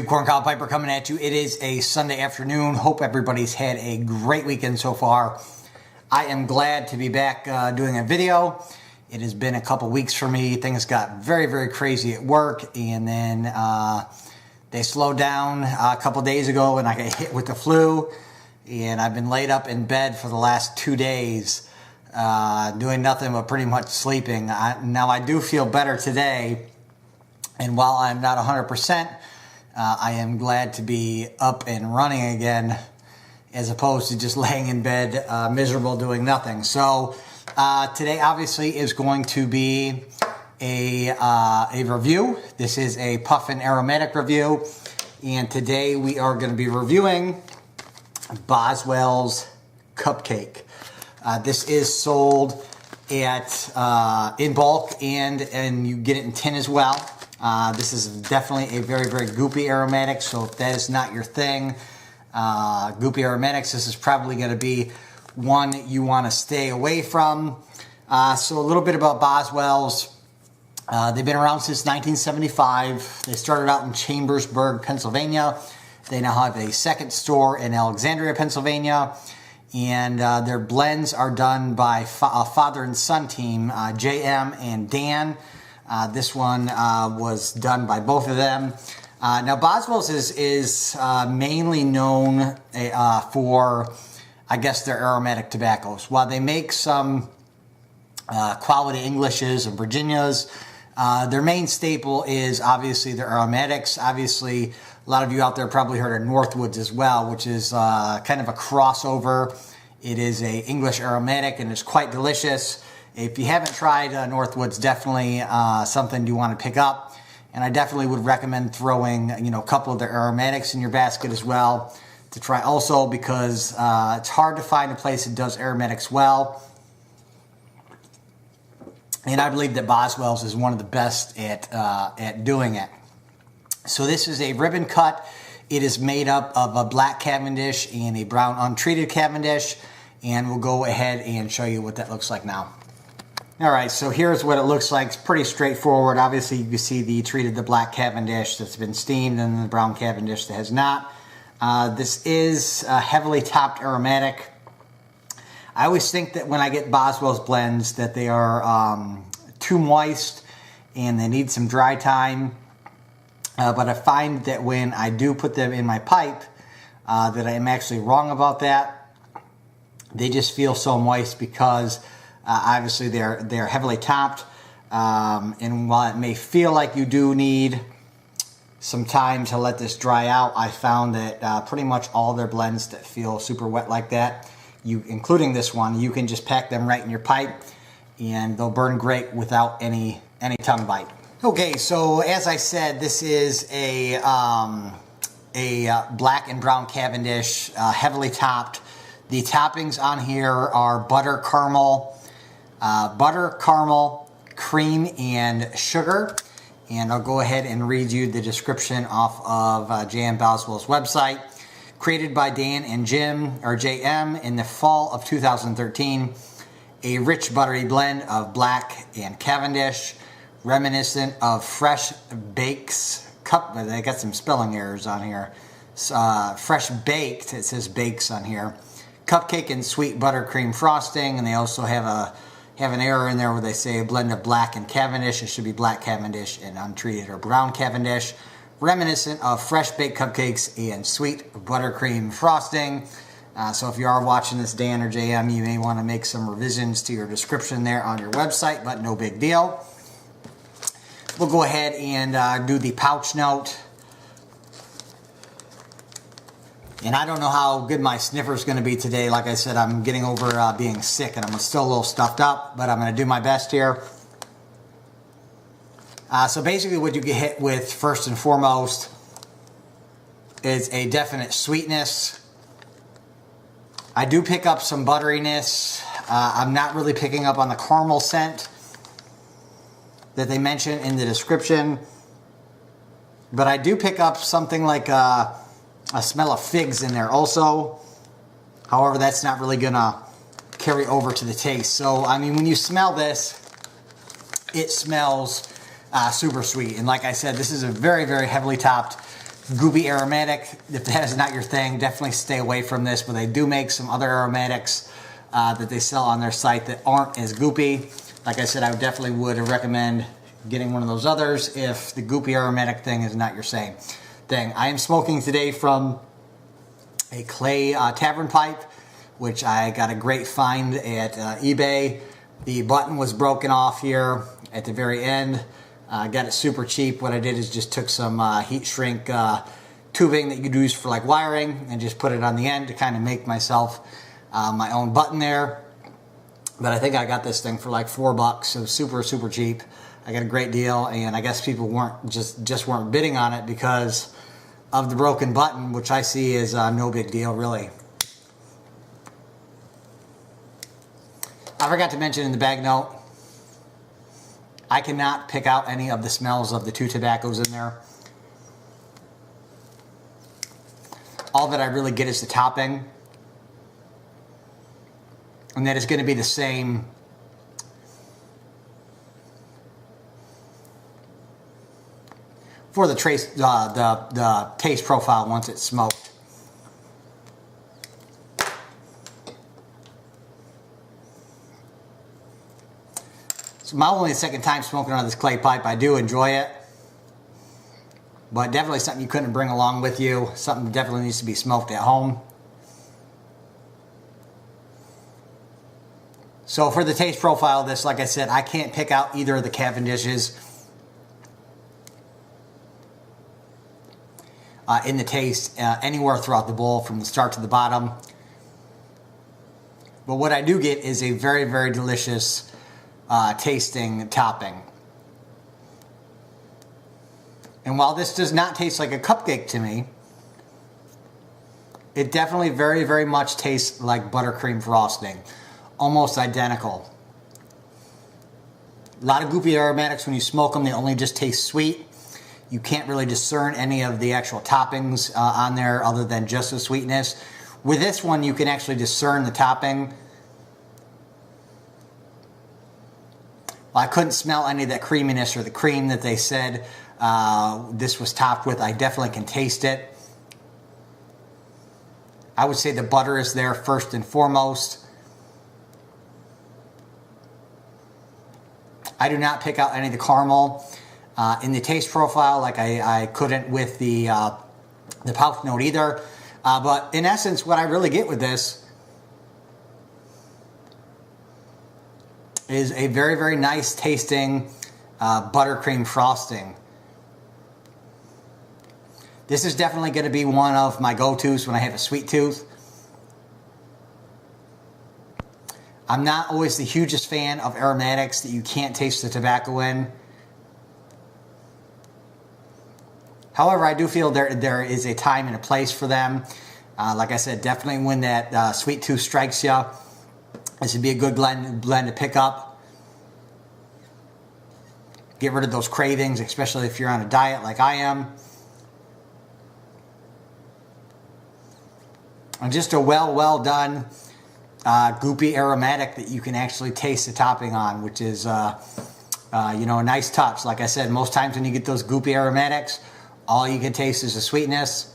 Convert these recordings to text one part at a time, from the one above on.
YouTube, Corn Cob Piper coming at you. It is a Sunday afternoon. Hope everybody's had a great weekend so far. I am glad to be back doing a video. It has been a couple weeks for me. Things got very, very crazy at work, and then they slowed down a couple days ago, and I got hit with the flu, and I've been laid up in bed for the last 2 days doing nothing but pretty much sleeping. Now I do feel better today, and while I'm not 100%, I am glad to be up and running again, as opposed to just laying in bed miserable doing nothing. So today obviously is going to be a review. This is a Puffin aromatic review, and today we are going to be reviewing Boswell's Cupcake. This is sold at in bulk, and you get it in tin as well. This is definitely a very, very goopy aromatic, so if that is not your thing, goopy aromatics, this is probably going to be one you want to stay away from. So a little bit about Boswell's. They've been around since 1975. They started out in Chambersburg, Pennsylvania. They now have a second store in Alexandria, Pennsylvania. And their blends are done by a father and son team, JM and Dan. This one was done by both of them. Now Boswell's is mainly known for, I guess, their aromatic tobaccos. While they make some quality Englishes and Virginias, their main staple is obviously their aromatics. Obviously, a lot of you out there probably heard of Northwoods as well, which is kind of a crossover. It is a English aromatic, and it's quite delicious. If you haven't tried Northwoods, definitely something you want to pick up. And I definitely would recommend throwing, a couple of their aromatics in your basket as well to try also, because it's hard to find a place that does aromatics well. And I believe that Boswell's is one of the best at doing it. So this is a ribbon cut. It is made up of a black Cavendish and a brown untreated Cavendish. And we'll go ahead and show you what that looks like now. Alright, so here's what it looks like. It's pretty straightforward. Obviously, you can see the black Cavendish that's been steamed and the brown Cavendish that has not. This is a heavily topped aromatic. I always think that when I get Boswell's blends that they are too moist and they need some dry time. But I find that when I do put them in my pipe, that I am actually wrong about that. They just feel so moist because obviously they're heavily topped, and while it may feel like you do need some time to let this dry out, I found that pretty much all their blends that feel super wet like that, including this one, you can just pack them right in your pipe and they'll burn great without any tongue bite. Okay, so as I said, this is a black and brown Cavendish, heavily topped. The toppings on here are butter, caramel, cream, and sugar. And I'll go ahead and read you the description off of J.M. Boswell's website. Created by Dan and JM in the fall of 2013. A rich buttery blend of black and Cavendish, reminiscent of fresh bakes. They got some spelling errors on here. Fresh baked, it says bakes on here. Cupcake and sweet buttercream frosting, and they also have an error in there where they say a blend of black and Cavendish. It should be black Cavendish and untreated, or brown Cavendish, reminiscent of fresh baked cupcakes and sweet buttercream frosting. So if you are watching this, Dan or JM, you may want to make some revisions to your description there on your website, but no big deal. We'll go ahead and do the pouch note. And I don't know how good my sniffer is going to be today. Like I said, I'm getting over being sick, and I'm still a little stuffed up, but I'm going to do my best here. So basically what you get hit with first and foremost is a definite sweetness. I do pick up some butteriness. I'm not really picking up on the caramel scent that they mention in the description. But I do pick up something like a smell of figs in there also. However, that's not really gonna carry over to the taste. So, I mean, when you smell this, it smells super sweet. And like I said, this is a very, very heavily topped goopy aromatic. If that is not your thing, definitely stay away from this, but they do make some other aromatics that they sell on their site that aren't as goopy. Like I said, I definitely would recommend getting one of those others if the goopy aromatic thing is not your same thing. I am smoking today from a clay tavern pipe, which I got a great find at eBay. The button was broken off here at the very end. I got it super cheap. What I did is just took some heat shrink tubing that you could use for like wiring and just put it on the end to kind of make myself my own button there. But I think I got this thing for like $4, so super cheap. I got a great deal, and I guess people weren't just weren't bidding on it because of the broken button, which I see is no big deal really. I forgot to mention in the bag note, I cannot pick out any of the smells of the two tobaccos in there. All that I really get is the topping, and that is going to be the same for the taste profile once it's smoked. It's my only second time smoking on this clay pipe. I do enjoy it, but definitely something you couldn't bring along with you. Something that definitely needs to be smoked at home. So for the taste profile of this, like I said, I can't pick out either of the Cavendishes in the taste anywhere throughout the bowl from the start to the bottom. But what I do get is a very delicious tasting topping. And while this does not taste like a cupcake to me, it definitely very much tastes like buttercream frosting. Almost identical. A lot of goopy aromatics, when you smoke them, they only just taste sweet. You can't really discern any of the actual toppings on there other than just the sweetness. With this one, you can actually discern the topping. Well, I couldn't smell any of that creaminess or the cream that they said this was topped with. I definitely can taste it. I would say the butter is there first and foremost. I do not pick out any of the caramel in the taste profile like I couldn't with the pouch note either. But in essence, what I really get with this is a very nice tasting buttercream frosting. This is definitely going to be one of my go-tos when I have a sweet tooth. I'm not always the hugest fan of aromatics that you can't taste the tobacco in. However, I do feel there is a time and a place for them. Like I said, definitely when that sweet tooth strikes you, this would be a good blend to pick up. Get rid of those cravings, especially if you're on a diet like I am. And just a well done goopy aromatic that you can actually taste the topping on, which is you know, a nice touch. Like I said, most times when you get those goopy aromatics, all you can taste is the sweetness.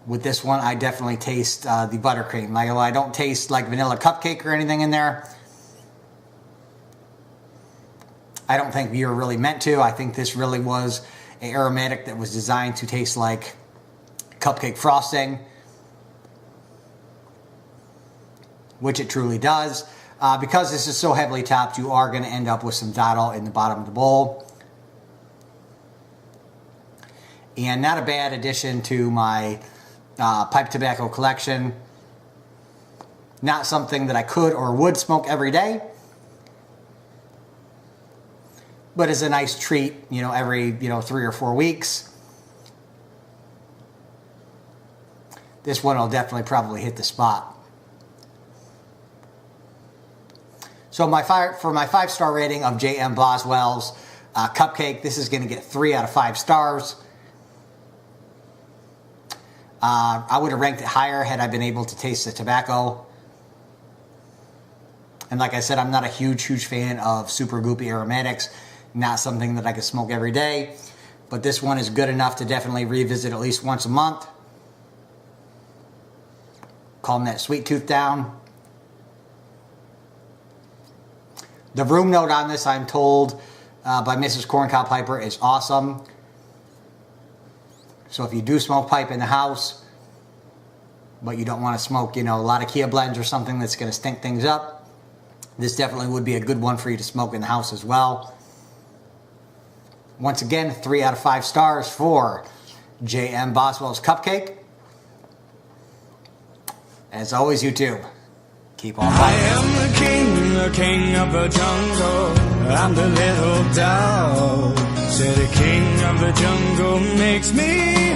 With this one, I definitely taste the buttercream. Like, well, I don't taste like vanilla cupcake or anything in there. I don't think we were really meant to. I think this really was an aromatic that was designed to taste like cupcake frosting, which it truly does. Because this is so heavily topped, you are going to end up with some dottle in the bottom of the bowl. And not a bad addition to my pipe tobacco collection. Not something that I could or would smoke every day, but is a nice treat, you know, every 3 or 4 weeks. This one will definitely probably hit the spot. So for my 5-star rating of J.M. Boswell's Cupcake, this is going to get 3 out of 5 stars. I would have ranked it higher had I been able to taste the tobacco. And like I said, I'm not a huge fan of super goopy aromatics. Not something that I could smoke every day. but this one is good enough to definitely revisit at least once a month. Calm that sweet tooth down. The room note on this, I'm told by Mrs. Corncob Piper, is awesome. So if you do smoke pipe in the house, but you don't want to smoke, you know, a lot of Kia blends or something that's going to stink things up, this definitely would be a good one for you to smoke in the house as well. Once again, 3 out of 5 stars for J.M. Boswell's Cupcake. As always, YouTube, keep on I fighting. am the king of the jungle. I'm the little dog. Say the king of the jungle makes me